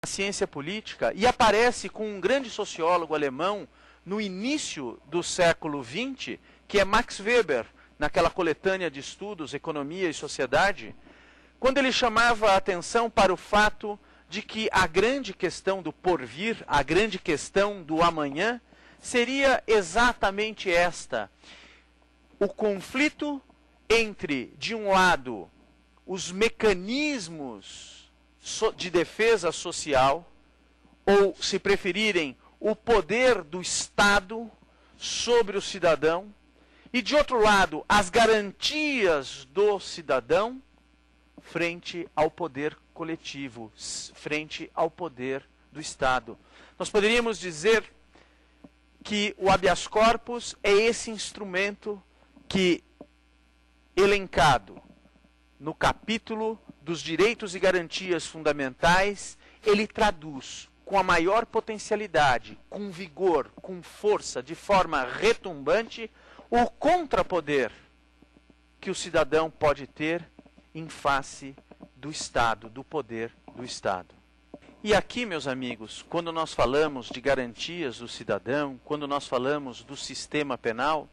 ciência política e aparece com um grande sociólogo alemão no início do século XX, que é Max Weber, naquela coletânea de estudos Economia e Sociedade, quando ele chamava a atenção para o fato de que a grande questão do porvir, a grande questão do amanhã, seria exatamente esta: o conflito entre, de um lado, os mecanismos de defesa social, ou, se preferirem, o poder do Estado sobre o cidadão, e, de outro lado, as garantias do cidadão frente ao poder coletivo, frente ao poder do Estado. Nós poderíamos dizer que o habeas corpus é esse instrumento que, elencado no capítulo dos direitos e garantias fundamentais, ele traduz com a maior potencialidade, com vigor, com força, de forma retumbante, o contrapoder que o cidadão pode ter em face do Estado, do poder do Estado. E aqui, meus amigos, quando nós falamos de garantias do cidadão, quando nós falamos do sistema penal,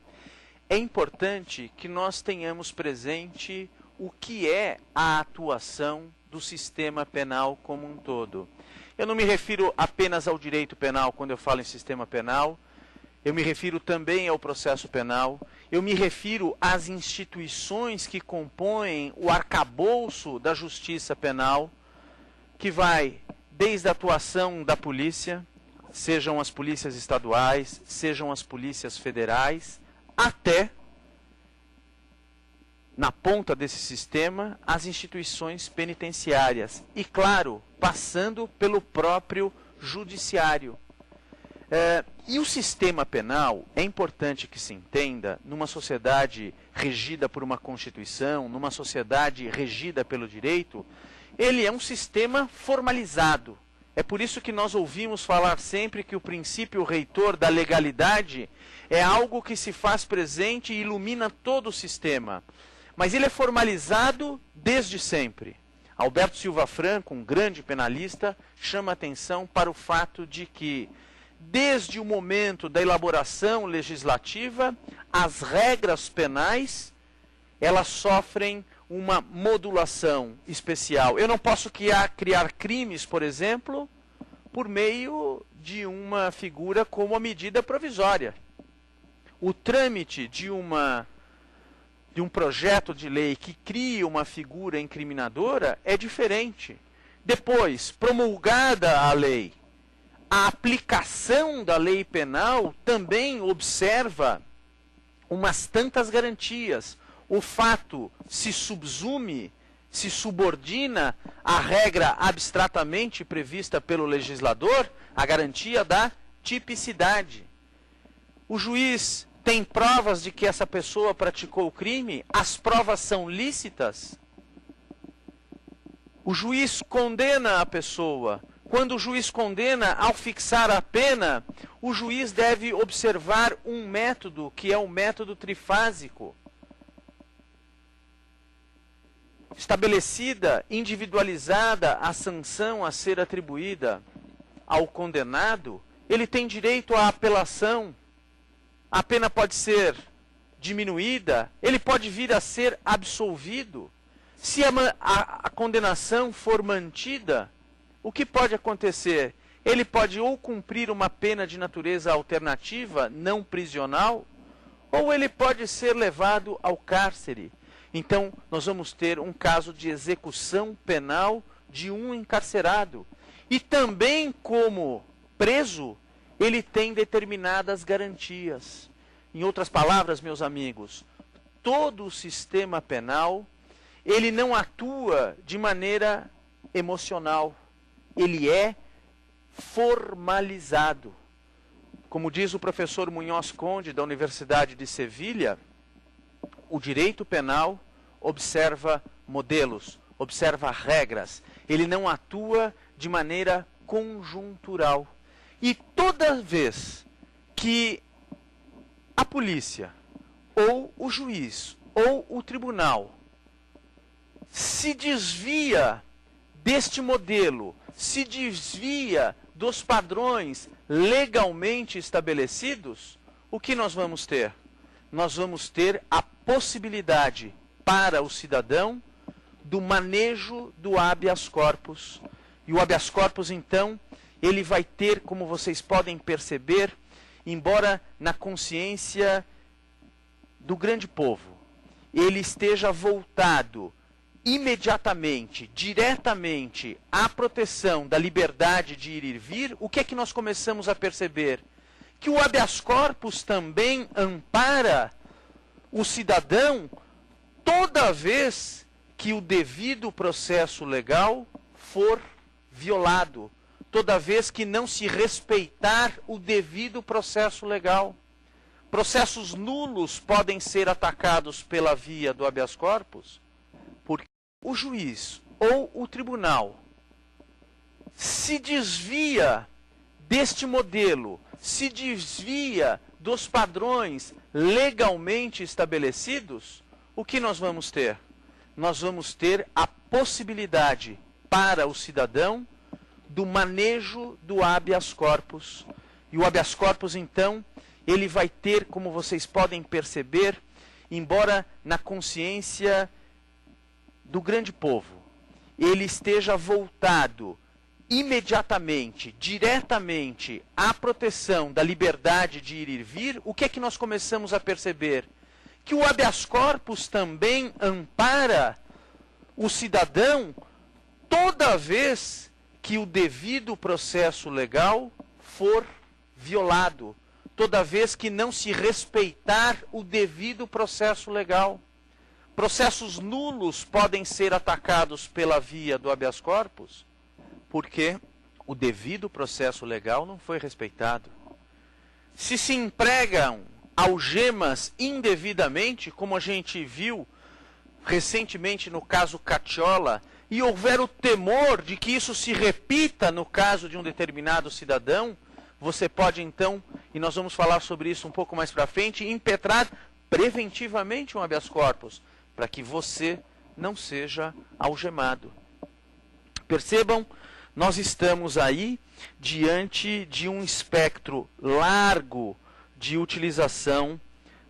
é importante que nós tenhamos presente o que é a atuação do sistema penal como um todo. Eu não me refiro apenas ao direito penal quando eu falo em sistema penal, eu me refiro também ao processo penal, eu me refiro às instituições que compõem o arcabouço da justiça penal, que vai desde a atuação da polícia, sejam as polícias estaduais, sejam as polícias federais, até, na ponta desse sistema, as instituições penitenciárias. E, claro, passando pelo próprio judiciário. E o sistema penal, é importante que se entenda, numa sociedade regida por uma Constituição, numa sociedade regida pelo direito, ele é um sistema formalizado. É por isso que nós ouvimos falar sempre que o princípio reitor da legalidade é algo que se faz presente e ilumina todo o sistema. Mas ele é formalizado desde sempre. Alberto Silva Franco, um grande penalista, chama atenção para o fato de que, desde o momento da elaboração legislativa, as regras penais, elas sofrem uma modulação especial. Eu não posso criar crimes, por exemplo, por meio de uma figura como a medida provisória. O trâmite de um projeto de lei que cria uma figura incriminadora é diferente. Depois, promulgada a lei, a aplicação da lei penal também observa umas tantas garantias. O fato se subsume, se subordina à regra abstratamente prevista pelo legislador, a garantia da tipicidade. O juiz tem provas de que essa pessoa praticou o crime? As provas são lícitas? O juiz condena a pessoa. Quando o juiz condena, ao fixar a pena, o juiz deve observar um método, que é o método trifásico. Estabelecida, individualizada a sanção a ser atribuída ao condenado, ele tem direito à apelação. A pena pode ser diminuída, ele pode vir a ser absolvido. Se a condenação for mantida, o que pode acontecer? Ele pode ou cumprir uma pena de natureza alternativa, não prisional, ou ele pode ser levado ao cárcere. Então, nós vamos ter um caso de execução penal de um encarcerado. E também, como preso, ele tem determinadas garantias. Em outras palavras, meus amigos, todo o sistema penal, ele não atua de maneira emocional. Ele é formalizado. Como diz o professor Munhoz Conde, da Universidade de Sevilha, o direito penal observa modelos, observa regras. Ele não atua de maneira conjuntural. E toda vez que a polícia, ou o juiz, ou o tribunal se desvia deste modelo, se desvia dos padrões legalmente estabelecidos, o que nós vamos ter? Nós vamos ter a possibilidade para o cidadão do manejo do habeas corpus. E o habeas corpus, então, ele vai ter, como vocês podem perceber, embora na consciência do grande povo, ele esteja voltado imediatamente, diretamente à proteção da liberdade de ir e vir, o que é que nós começamos a perceber? Que o habeas corpus também ampara o cidadão toda vez que o devido processo legal for violado, toda vez que não se respeitar o devido processo legal. Processos nulos podem ser atacados pela via do habeas corpus, porque o juiz ou o tribunal se desvia deste modelo, se desvia dos padrões legalmente estabelecidos, o que nós vamos ter? Nós vamos ter a possibilidade para o cidadão do manejo do habeas corpus. E o habeas corpus, então, ele vai ter, como vocês podem perceber, embora na consciência do grande povo, ele esteja voltado imediatamente, diretamente à proteção da liberdade de ir e vir, o que é que nós começamos a perceber? Que o habeas corpus também ampara o cidadão toda vez que o devido processo legal for violado, toda vez que não se respeitar o devido processo legal. Processos nulos podem ser atacados pela via do habeas corpus, porque o devido processo legal não foi respeitado. Se empregam algemas indevidamente, como a gente viu recentemente no caso Cacciola, e houver o temor de que isso se repita no caso de um determinado cidadão, você pode então, e nós vamos falar sobre isso um pouco mais para frente, impetrar preventivamente um habeas corpus, para que você não seja algemado. Percebam, nós estamos aí diante de um espectro largo de utilização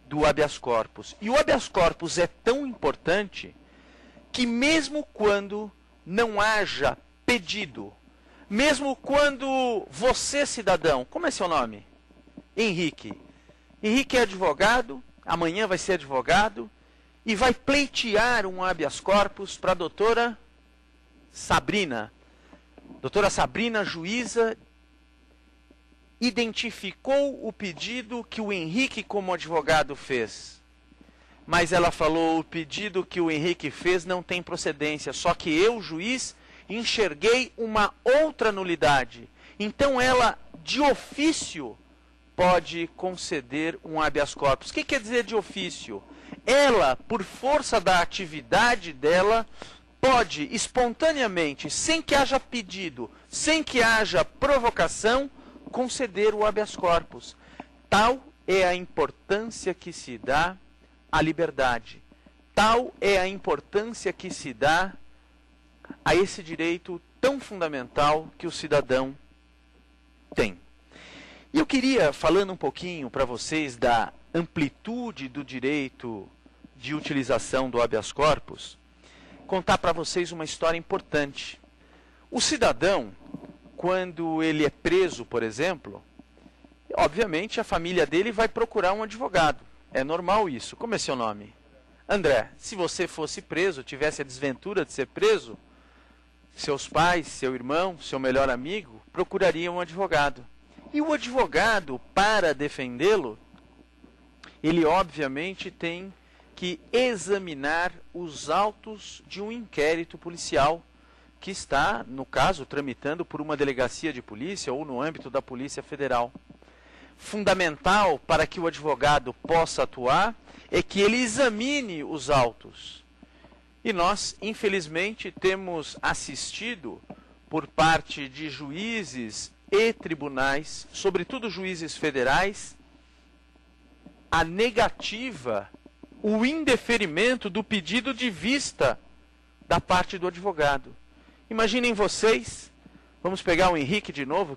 do habeas corpus. E o habeas corpus é tão importante que mesmo quando não haja pedido, mesmo quando você, cidadão, como é seu nome? Henrique. Henrique é advogado, amanhã vai ser advogado, e vai pleitear um habeas corpus para a doutora Sabrina. Doutora Sabrina, juíza, identificou o pedido que o Henrique, como advogado, fez. Mas ela falou, o pedido que o Henrique fez não tem procedência, só que eu, juiz, enxerguei uma outra nulidade. Então ela, de ofício, pode conceder um habeas corpus. O que quer dizer de ofício? Ela, por força da atividade dela, pode espontaneamente, sem que haja pedido, sem que haja provocação, conceder o habeas corpus. Tal é a importância que se dá à liberdade. Tal é a importância que se dá a esse direito tão fundamental que o cidadão tem. E eu queria, falando um pouquinho para vocês da amplitude do direito de utilização do habeas corpus, contar para vocês uma história importante. O cidadão, quando ele é preso, por exemplo, obviamente a família dele vai procurar um advogado. É normal isso. Como é seu nome? André. Se você fosse preso, tivesse a desventura de ser preso, seus pais, seu irmão, seu melhor amigo, procurariam um advogado. E o advogado, para defendê-lo, ele obviamente tem que examinar os autos de um inquérito policial que está, no caso, tramitando por uma delegacia de polícia ou no âmbito da Polícia Federal. Fundamental para que o advogado possa atuar é que ele examine os autos. E nós, infelizmente, temos assistido por parte de juízes e tribunais, sobretudo juízes federais, a negativa, o indeferimento do pedido de vista da parte do advogado. Imaginem vocês, Vamos pegar o Henrique de novo.